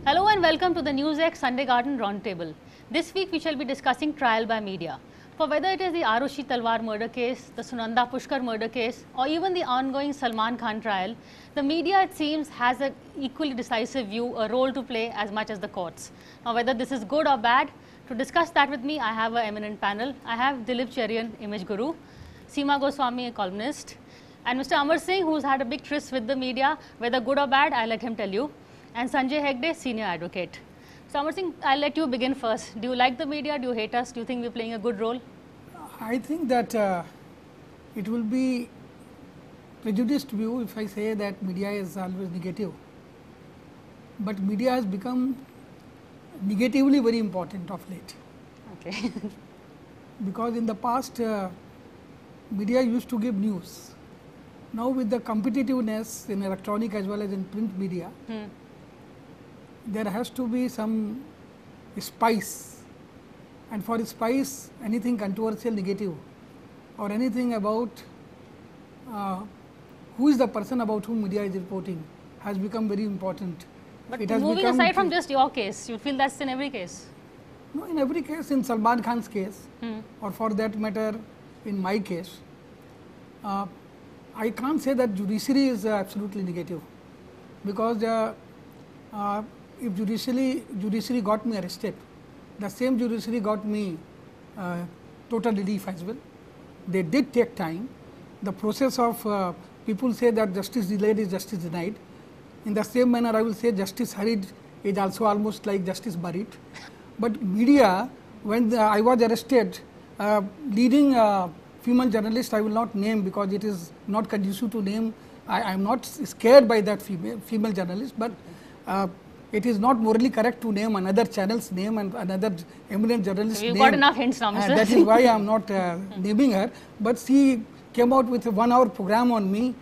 Hello and welcome to the NewsX Sunday Garden Roundtable. This week we shall be discussing trial by media. For whether it is the Arushi Talwar murder case, the Sunanda Pushkar murder case, or even the ongoing Salman Khan trial, the media, it seems, has an equally decisive view, a role to play as much as the courts. Now, whether this is good or bad, to discuss that with me, I have an eminent panel. I have Dilip Cherian, image guru, Seema Goswami, a columnist, and Mr. Amar Singh, who's had a big tryst with the media. Whether good or bad, I'll let him tell you. And Sanjay Hegde, senior advocate. So Amar Singh, I'll let you begin first. Do you like the media? Do you hate us? Do you think we're playing a good role? I think that it will be prejudiced view if I say that media is always negative. But media has become negatively very important of late. Okay. Because in the past, media used to give news. Now with the competitiveness in electronic as well as in print media, there has to be some spice, and for spice, anything controversial, negative, or anything about who is the person about whom media is reporting has become very important. But moving aside from just your case, you feel that's in every case? No, in every case, in Salman Khan's case, or for that matter, in my case, I can't say that judiciary is absolutely negative, because if judiciary got me arrested, the same judiciary got me total relief as well. They did take time. The process of people say that justice delayed is justice denied. In the same manner, I will say justice hurried is also almost like justice buried. But media, when I was arrested, leading female journalist, I will not name because it is not conducive to name. I am not scared by that female journalist, but it is not morally correct to name another channel's name and another eminent journalist's name. You've got enough hints now, Mr. That is why I am not naming her. But she came out with a 1-hour program on me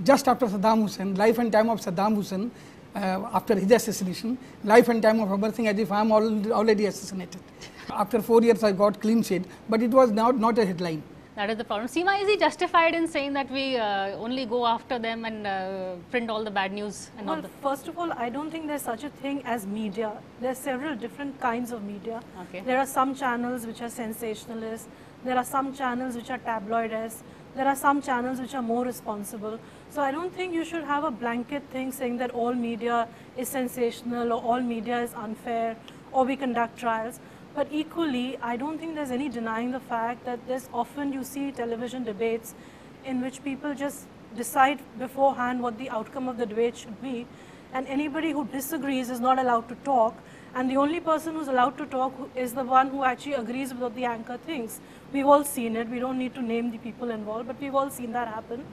just after Saddam Hussein, life and time of Saddam Hussein, after his assassination, life and time of Amar Singh, as if I am already assassinated. After 4 years, I got clean sheet, but it was not a headline. That is the problem. Seema, is he justified in saying that we only go after them and print all the bad news? And well, first of all, I don't think there's such a thing as media. There are several different kinds of media. Okay. There are some channels which are sensationalist. There are some channels which are tabloidist. There are some channels which are more responsible. So I don't think you should have a blanket thing saying that all media is sensational or all media is unfair or we conduct trials. But equally, I don't think there's any denying the fact that there's often you see television debates in which people just decide beforehand what the outcome of the debate should be, and anybody who disagrees is not allowed to talk, and the only person who's allowed to talk is the one who actually agrees with what the anchor thinks. We've all seen it. We don't need to name the people involved, but we've all seen that happen.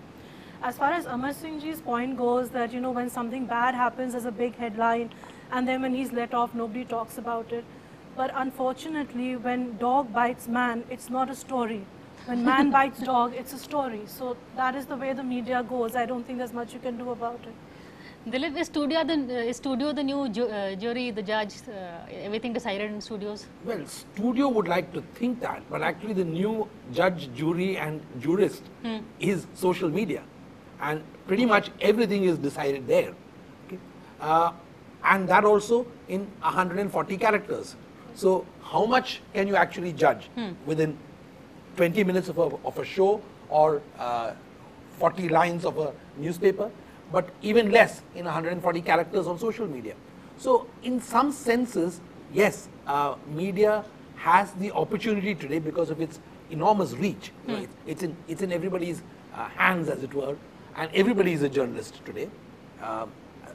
As far as Amar Singh ji's point goes, that when something bad happens, there's a big headline, and then when he's let off, nobody talks about it. But unfortunately, when dog bites man, it's not a story. When man bites dog, it's a story. So that is the way the media goes. I don't think there's much you can do about it. Dilip, is studio the new jury, the judge, everything decided in studios? Well, studio would like to think that, but actually the new judge, jury and jurist is social media. And pretty much everything is decided there. Okay? And that also in 140 characters. So how much can you actually judge within 20 minutes of a show or 40 lines of a newspaper, but even less in 140 characters on social media. So in some senses, yes, media has the opportunity today because of its enormous reach. It's in everybody's hands, as it were, and everybody is a journalist today.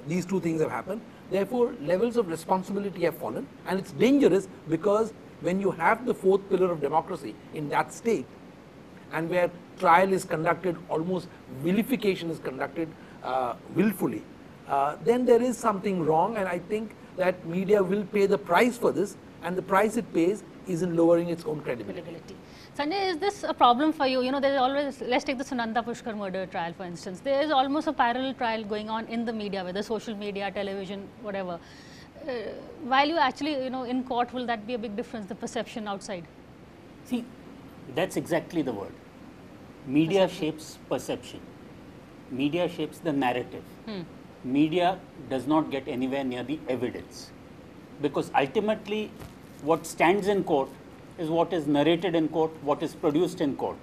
These two things have happened. Therefore, levels of responsibility have fallen, and it's dangerous because when you have the fourth pillar of democracy in that state, and where trial is conducted, almost vilification is conducted willfully, then there is something wrong, and I think that media will pay the price for this, and the price it pays is in lowering its own credibility. Sanjay, is this a problem for you? There's always, let's take the Sunanda Pushkar murder trial, for instance. There is almost a parallel trial going on in the media, whether social media, television, whatever. While you actually, in court, will that be a big difference, the perception outside? See, that's exactly the word. Media shapes perception. Media shapes the narrative. media does not get anywhere near the evidence, because ultimately what stands in court is what is narrated in court, what is produced in court.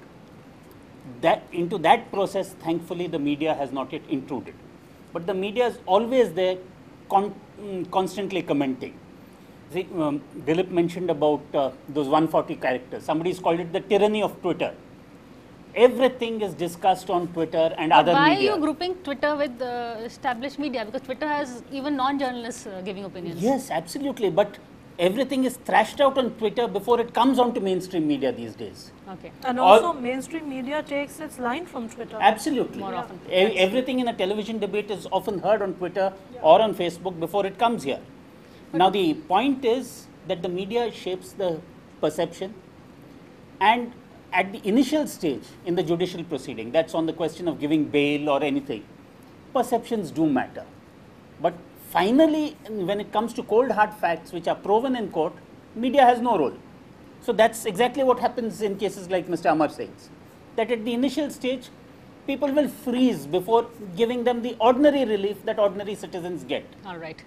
Into that process, thankfully, the media has not yet intruded. But the media is always there, constantly commenting. See, Dilip mentioned about those 140 characters. Somebody's called it the tyranny of Twitter. Everything is discussed on Twitter and other media. Why are you grouping Twitter with established media? Because Twitter has even non-journalists giving opinions. Yes, absolutely. But everything is thrashed out on Twitter before it comes onto mainstream media these days. Okay. And also mainstream media takes its line from Twitter. Absolutely. More often. Everything in a television debate is often heard on Twitter or on Facebook before it comes here. Now the point is that the media shapes the perception, and at the initial stage in the judicial proceeding, that's on the question of giving bail or anything, perceptions do matter. But finally, when it comes to cold hard facts which are proven in court, media has no role. So that's exactly what happens in cases like Mr. Amar says, that at the initial stage, people will freeze before giving them the ordinary relief that ordinary citizens get. All right.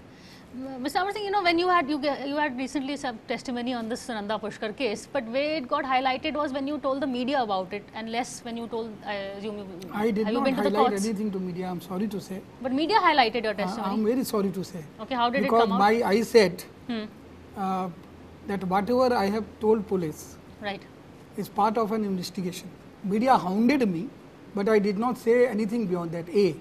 Mr. Amar Singh, you know, when you had recently some testimony on this Sunanda Pushkar case, but where it got highlighted was when you told the media about it, and less when you told, I assume, I did have you not been to the highlight courts? anything to media, I'm sorry to say. But media highlighted your testimony. I'm very sorry to say. Okay, how did because it come out? I said that whatever I have told police Right. is part of an investigation. Media hounded me, but I did not say anything beyond that, A.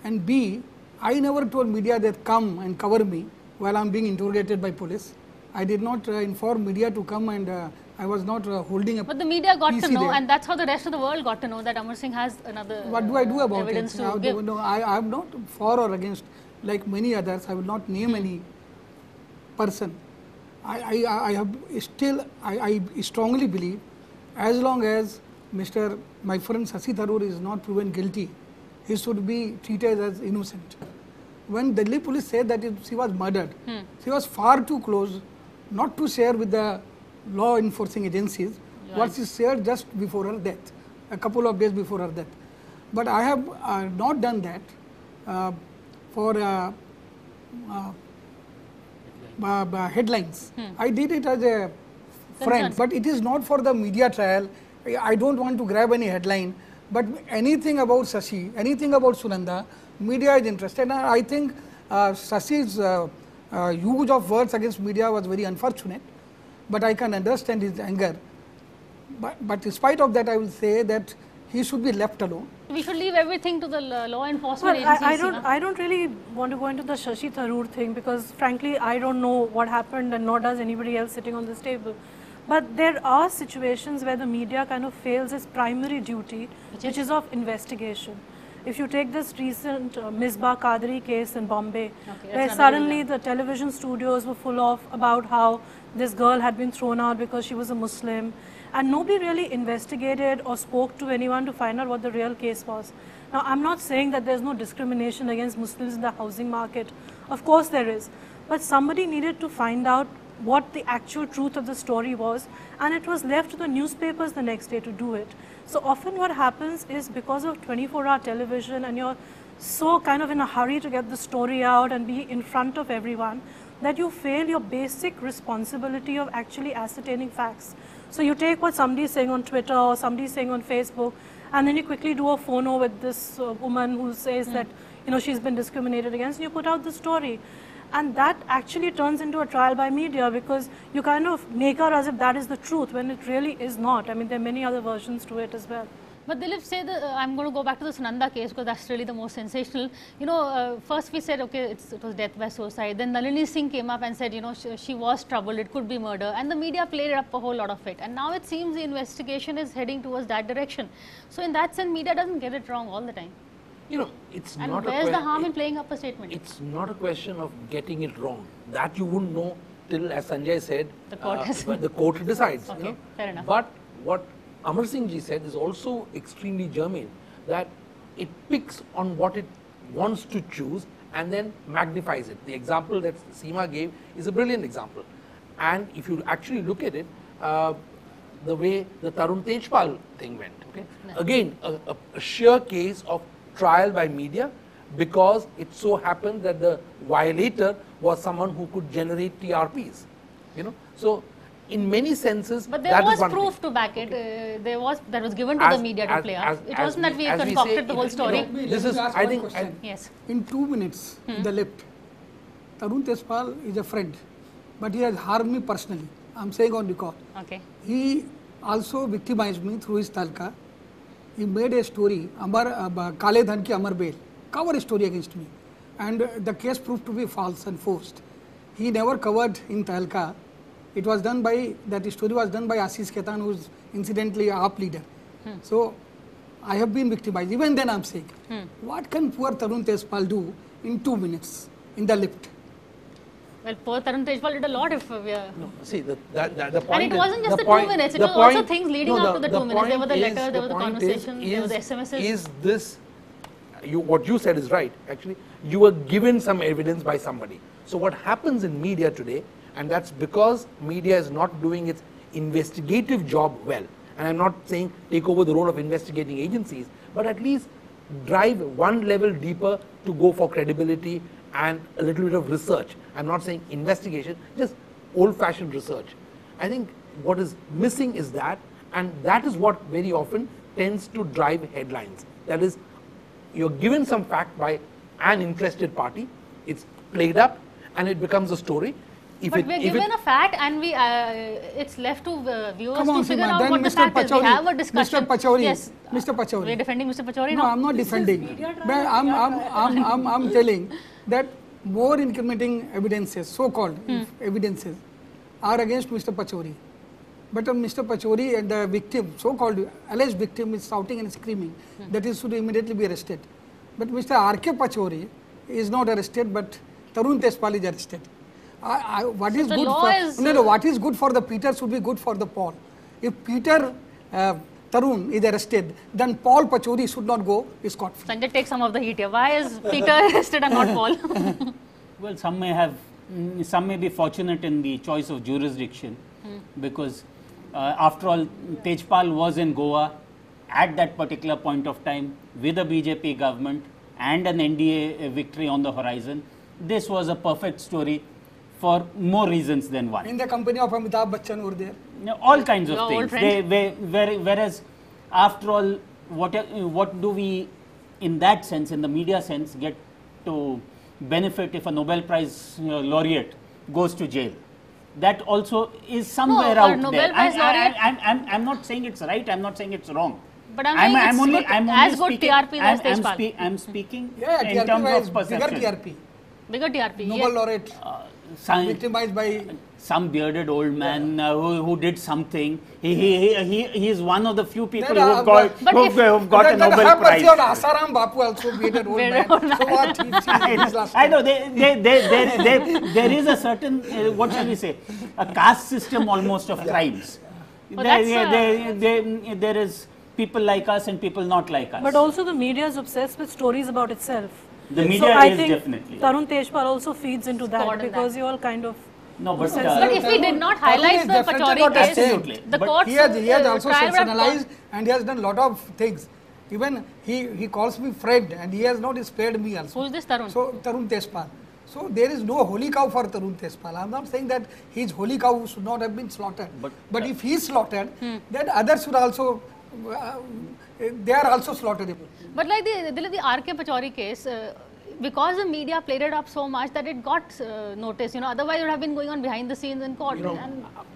And B, I never told media that come and cover me while I am being interrogated by police. I did not inform media to come, and I was not holding a But the media got PC to know, there. and that's how the rest of the world got to know that Amar Singh has another What do I do about evidence it? to give. I am not for or against, like many others. I will not name any person. I strongly believe, as long as my friend Shashi Tharoor is not proven guilty, he should be treated as innocent. When Delhi police said that she was murdered, she was far too close not to share with the law enforcing agencies what she shared just before her death, a couple of days before her death. But I have not done that for headlines. I did it as a friend, but it is not for the media trial. I don't want to grab any headline, but anything about Shashi, anything about Sunanda, media is interested. And I think Shashi's use of words against media was very unfortunate, but I can understand his anger. But in spite of that, I will say that he should be left alone. We should leave everything to the law enforcement Well, agencies. I don't really want to go into the Shashi Tharoor thing, because frankly I don't know what happened, and nor does anybody else sitting on this table. But there are situations where the media kind of fails its primary duty, which is of investigation. If you take this recent Misbah Qadri case in Bombay, where suddenly the television studios were full of about how this girl had been thrown out because she was a Muslim, and nobody really investigated or spoke to anyone to find out what the real case was. Now, I'm not saying that there's no discrimination against Muslims in the housing market. Of course there is. But somebody needed to find out what the actual truth of the story was, and it was left to the newspapers the next day to do it. So often what happens is, because of 24-hour television, and you're so kind of in a hurry to get the story out and be in front of everyone, that you fail your basic responsibility of actually ascertaining facts. So you take what somebody is saying on Twitter or somebody is saying on Facebook, and then you quickly do a phono with this woman who says that, you know, she's been discriminated against, and you put out the story. And that actually turns into a trial by media, because you kind of make her as if that is the truth when it really is not. I mean, there are many other versions to it as well. But Dilip, say I'm going to go back to the Sunanda case, because that's really the most sensational. You know, first we said, okay, it was death by suicide. Then Nalini Singh came up and said, you know, she was troubled, it could be murder. And the media played up a whole lot of it. And now it seems the investigation is heading towards that direction. So in that sense, media doesn't get it wrong all the time. You know, it's and not where's the harm in playing up a statement? It's not a question of getting it wrong. That you wouldn't know till, as Sanjay said, the court decides. Okay, you know? fair enough. But what Amar Singh ji said is also extremely germane, that it picks on what it wants to choose and then magnifies it. The example that Seema gave is a brilliant example. And if you actually look at it, the way the Tarun Tejpal thing went, okay? Again, a sheer case of trial by media, because it so happened that the violator was someone who could generate TRPs. So in many senses, but there was proof to back it. That was given to the media to play up. It wasn't that we concocted the whole story. This is, I think, yes. In 2 minutes, in the lift, Tarun Tejpal is a friend, but he has harmed me personally. I'm saying on record. Okay. He also victimized me through his talka. He made a story, Kale Dhan ki Amar Bail, cover a story against me, and the case proved to be false and forced. He never covered in talka. It was done by, that story was done by Ashish Khaitan, who is incidentally a AAP leader. So I have been victimized. Even then I'm saying, what can poor Tarun Tejpal do in 2 minutes in the lift? Well, poor Tarun Tejpal did a lot if we are... No, see, the point and it wasn't just the 2 minutes, it was also things leading up to the 2 minutes. There were the letters, there were the conversations, there were the SMSs. Is this, what you said is right, actually. You were given some evidence by somebody. So what happens in media today, and that's because media is not doing its investigative job well. And I'm not saying take over the role of investigating agencies, but at least drive one level deeper to go for credibility and a little bit of research. I'm not saying investigation, just old-fashioned research. I think what is missing is that, and that is what very often tends to drive headlines. That is, you're given some fact by an interested party, it's played up, and it becomes a story. But we're given a fact, and it's left to viewers to figure Seema, out what the fact is. We have a discussion. Mr. Pachauri, yes. Mr. Pachauri. We're defending Mr. Pachauri No, now? I'm not defending. But I'm telling that more incriminating evidences, so-called evidences, are against Mr. Pachauri. But Mr. Pachauri and the victim, so-called alleged victim, is shouting and screaming that he should immediately be arrested. But Mr. R.K. Pachauri is not arrested, but Tarun Tejpal is arrested. What is good for what is good for the Peter should be good for the Paul. If Peter Tarun is arrested, then Paul Pachauri should not go scot-free. Sanjay, take some of the heat here. Why is Peter arrested and not Paul? Well, some may be fortunate in the choice of jurisdiction because after all, Tejpal was in Goa at that particular point of time with a BJP government and an NDA victory on the horizon. This was a perfect story for more reasons than one. In the company of Amitabh Bachchan over there. All kinds of things. Whereas, after all, what do we, in that sense, in the media sense, get to benefit if a Nobel Prize laureate goes to jail? That also is somewhere out Nobel there. Prize laureate. I'm not saying it's right. I'm not saying it's wrong. But I'm only as good TRP as Tejpal. I'm speaking in terms of perception. Bigger TRP. Bigger TRP. Nobel laureate. Victimized by some bearded old man who did something. He is one of the few people who've got a Nobel Prize. Asaram Bapu also bearded old man. So what? I know there is a certain what shall we say, a caste system almost of crimes. There is people like us and people not like us. But also the media is obsessed with stories about itself. The media so I is think definitely. Tarun Tejpal also feeds into that because you all kind of. No, but if we did not highlight the Pachauri case, absolutely. The courts he has also sensationalized and he has done a lot of things. Even he calls me friend and he has not spared me also. Who is this Tarun? So Tarun Tejpal. So there is no holy cow for Tarun Tejpal. I am not saying that his holy cow should not have been slaughtered. But if he is slaughtered, then others should also, they are also slaughterable. But like the R.K. Pachauri case, because the media played it up so much that it got noticed, otherwise it would have been going on behind the scenes in court.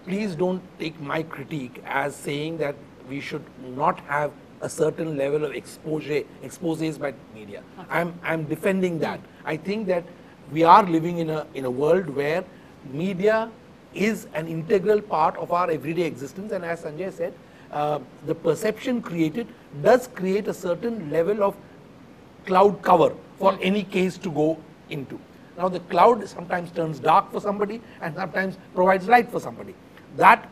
Please don't take my critique as saying that we should not have a certain level of exposes by media. Okay. I'm defending that. I think that we are living in a world where media is an integral part of our everyday existence, and as Sanjay said, the perception created does create a certain level of cloud cover for any case to go into. Now the cloud sometimes turns dark for somebody and sometimes provides light for somebody. That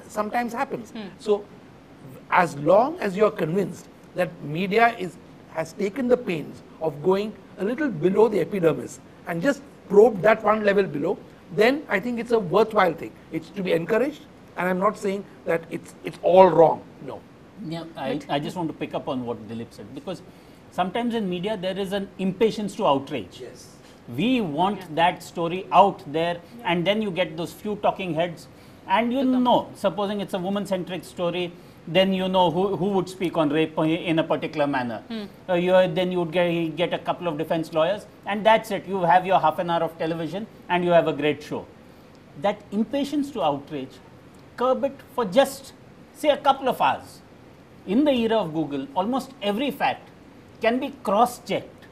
sometimes happens. So as long as you're convinced that media has taken the pains of going a little below the epidermis and just probe that one level below, then I think it's a worthwhile thing. It's to be encouraged, and I'm not saying that it's all wrong. No. Yeah, I just want to pick up on what Dilip said, because sometimes in media there is an impatience to outrage. Yes. We want that story out there, and then you get those few talking heads, and you know, supposing it's a woman-centric story, then you know who would speak on rape in a particular manner. Then you would get a couple of defense lawyers, and that's it. You have your half an hour of television, and you have a great show. That impatience to outrage, curb it for just, say, a couple of hours. In the era of Google, almost every fact can be cross-checked.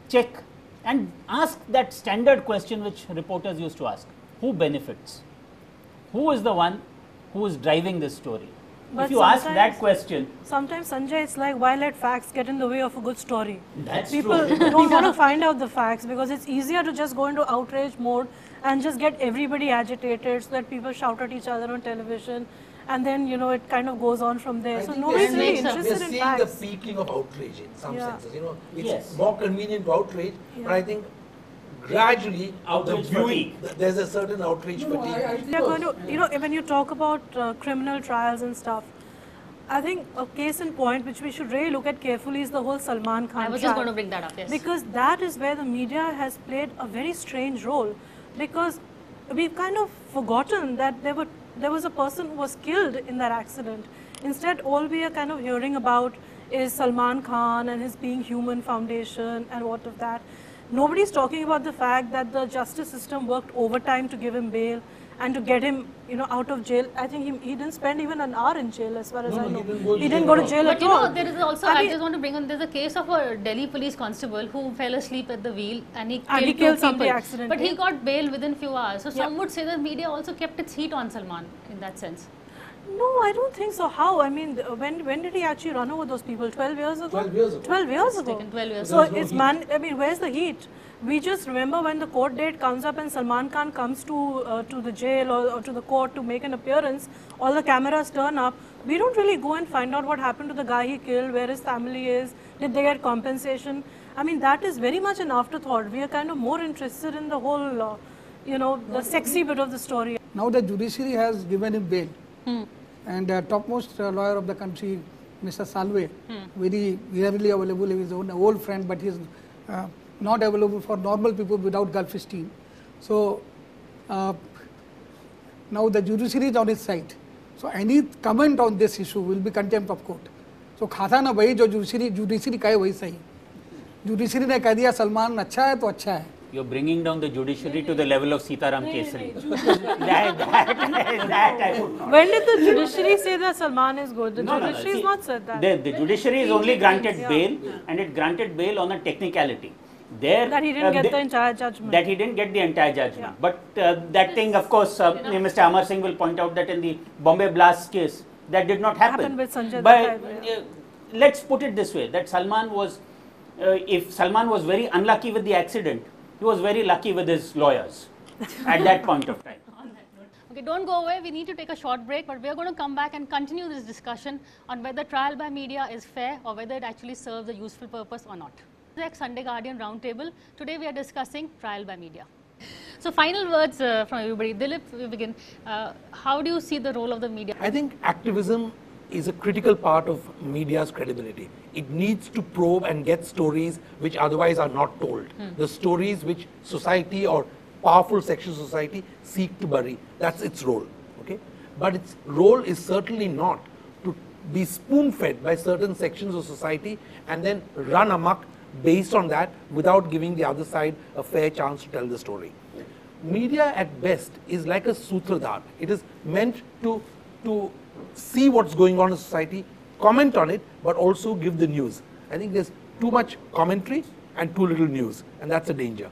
Check and ask that standard question which reporters used to ask. Who benefits? Who is the one who is driving this story? But if you ask that question, sometimes, Sanjay, it's like, why let facts get in the way of a good story? That's People true. don't want to find out the facts because it's easier to just go into outrage mode and just get everybody agitated so that people shout at each other on television, and then, you know, it kind of goes on from there. So nobody's really interested in We're facts. seeing the peaking of outrage in some senses. You know, it's Yes. more convenient to outrage, but I think gradually Outrage the viewing, fatigue. there's a certain outrage fatigue. They're going to, you know, when you talk about criminal trials and stuff, I think a case in point which we should really look at carefully is the whole Salman Khan I was trial. just going to bring that up, yes. Because that is where the media has played a very strange role, because we've kind of forgotten that there was a person who was killed in that accident. Instead, all we are kind of hearing about is Salman Khan and his Being Human Foundation and what of that. Nobody's talking about the fact that the justice system worked overtime to give him bail and to get him, you know, out of jail. I think he didn't spend even an hour in jail, as far as I know. He didn't go to jail But at you all. know, there is also, I just want to bring on, there's a case of a Delhi police constable who fell asleep at the wheel and he killed two somebody people. accidentally. But he got bail within few hours. So some would say that media also kept its heat on Salman in that sense. No, I don't think so. How? I mean, when did he actually run over those people? 12 years ago? 12 years ago. 12 years It's ago. taken 12 years. So it's I mean, where's the heat? We just remember when the court date comes up and Salman Khan comes to the jail or to the court to make an appearance, all the cameras turn up. We don't really go and find out what happened to the guy he killed, where his family is, did they get compensation. I mean, that is very much an afterthought. We are kind of more interested in the whole, you know, the sexy bit of the story. Now the judiciary has given him bail, and topmost lawyer of the country, Mr. Salve, very rarely available. He is an old friend, but he is not available for normal people without Gulf steam. So now the judiciary is on his side. So any comment on this issue will be contempt of court. So खाता ना वही जो judiciary कहे वही सही. Judiciary ने कह दिया सलमान अच्छा है तो अच्छा है. you're bringing down the judiciary to the level of Sitaram Kesari. that I would not. When did the judiciary say that Salman is good? The judiciary has not said that. The judiciary is only granted bail, and it granted bail on a technicality. That he didn't get the entire judgment. That he didn't get the entire judgment. But that thing, of course, Mr. Amar Singh will point out that in the Bombay Blast case, that did not happen. Happened with Sanjay But Dutt. let's put it this way, that Salman was, if Salman was very unlucky with the accident, he was very lucky with his lawyers at that point of time. Okay, don't go away. We need to take a short break, but we are going to come back and continue this discussion on whether trial by media is fair or whether it actually serves a useful purpose or not. NewsX Sunday Guardian Roundtable. Today we are discussing trial by media. So final words from everybody. Dilip, we begin. How do you see the role of the media? I think activism is a critical part of media's credibility. It needs to probe and get stories which otherwise are not told. The stories which society or powerful sections of society seek to bury. That's its role. Okay? But its role is certainly not to be spoon-fed by certain sections of society and then run amok based on that without giving the other side a fair chance to tell the story. Media at best is like a sutradhar. It is meant to see what's going on in society, comment on it, but also give the news. I think there's too much commentary and too little news, and that's a danger.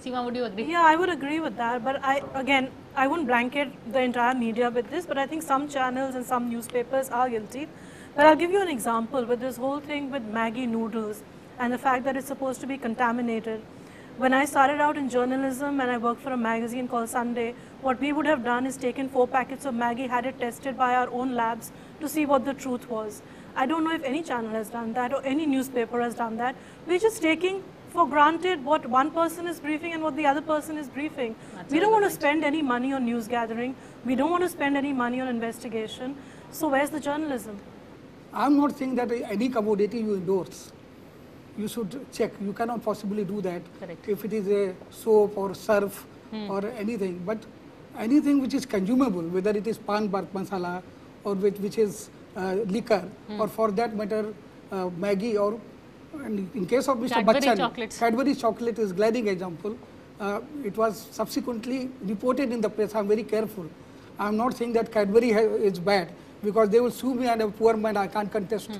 Seema, would you agree? Yeah, I would agree with that, but I wouldn't blanket the entire media with this, but I think some channels and some newspapers are guilty. But I'll give you an example with this whole thing with Maggi noodles and the fact that it's supposed to be contaminated. When I started out in journalism and I worked for a magazine called Sunday, what we would have done is taken 4 packets of Maggi, had it tested by our own labs to see what the truth was. I don't know if any channel has done that or any newspaper has done that. We're just taking for granted what one person is briefing and what the other person is briefing. We don't want to spend any money on news gathering. We don't want to spend any money on investigation. So where's the journalism? I'm not saying that any commodity you endorse you should check. You cannot possibly do that. Correct. If it is a soap or surf or anything. But anything which is consumable, whether it is pan bark masala or which is liquor, or for that matter Maggie, or in case of Mr. Cadbury Bachchan, chocolates. Cadbury chocolate is glaring example. It was subsequently reported in the press. I am very careful. I am not saying that Cadbury is bad, because they will sue me and a poor man, I can't contest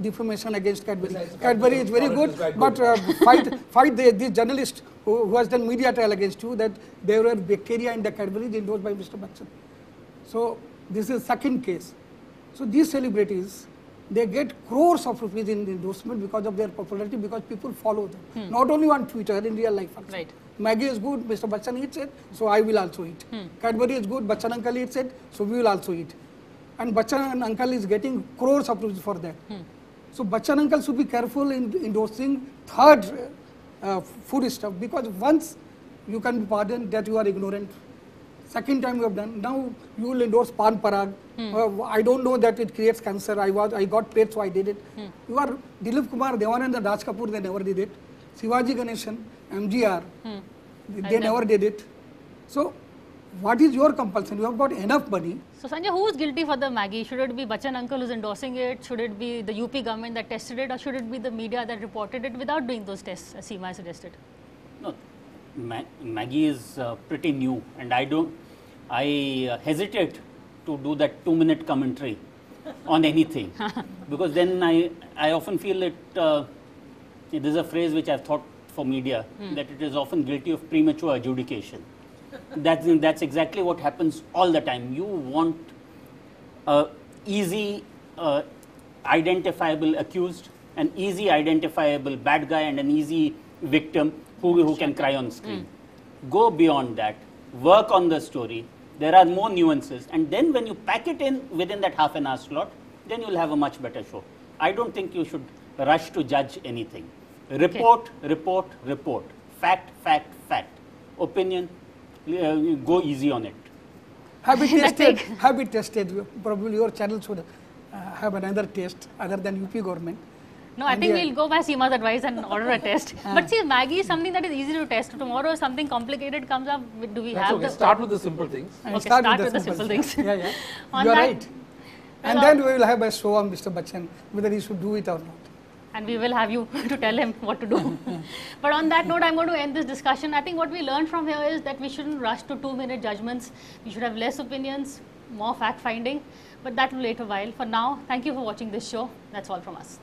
defamation against Cadbury. Cadbury is very good, but fight the journalist who has done media trial against you, that there were bacteria in the Cadbury endorsed by Mr. Bachchan. So this is second case. So these celebrities, they get crores of rupees in endorsement because of their popularity, because people follow them. Not only on Twitter, in real life also. Right. Maggie is good, Mr. Bachchan eats it, so I will also eat. Cadbury is good, Bachchan uncle eats it, so we will also eat. And Bachchan uncle is getting crores of rupees for that. So Bachchan uncle should be careful in endorsing third food stuff, because once you can be pardoned that you are ignorant. Second time you have done, now you will endorse pan parag. I don't know that it creates cancer. I got paid, so I did it. You are Dilip Kumar, Devanand and Raj Kapoor, they never did it. Shivaji Ganeshan, MGR, they never did it. So what is your compulsion? You have got enough money. So Sanjay, who is guilty for the Maggie? Should it be Bachchan uncle who's endorsing it? Should it be the UP government that tested it? Or should it be the media that reported it without doing those tests, as Seema suggested? No, Maggie is pretty new, and I hesitate to do that 2-minute commentary on anything, because then I often feel that this is a phrase which I've thought for media, that it is often guilty of premature adjudication. That's exactly what happens all the time. You want easy identifiable accused, an easy identifiable bad guy, and an easy victim who can cry on screen. Go beyond that, work on the story. There are more nuances, and then when you pack it in within that half an hour slot, then you'll have a much better show. I don't think you should rush to judge anything. Report, report, report. Fact, fact, fact. Opinion, go easy on it. Have it tested. Probably your channel should have another test other than UP government. No, I think we'll go by Seema's advice and order a test. But see, Maggie is something that is easy to test. Tomorrow, if something complicated comes up, do we have okay. the... Start with the simple things. Okay, start with the simple things. Yeah. You are right. And then we will have a show on Mr. Bachchan, whether he should do it or not. And we will have you to tell him what to do. But on that note, I'm going to end this discussion. I think what we learned from here is that we shouldn't rush to 2-minute judgments. We should have less opinions, more fact-finding. But that will wait a while. For now, thank you for watching this show. That's all from us.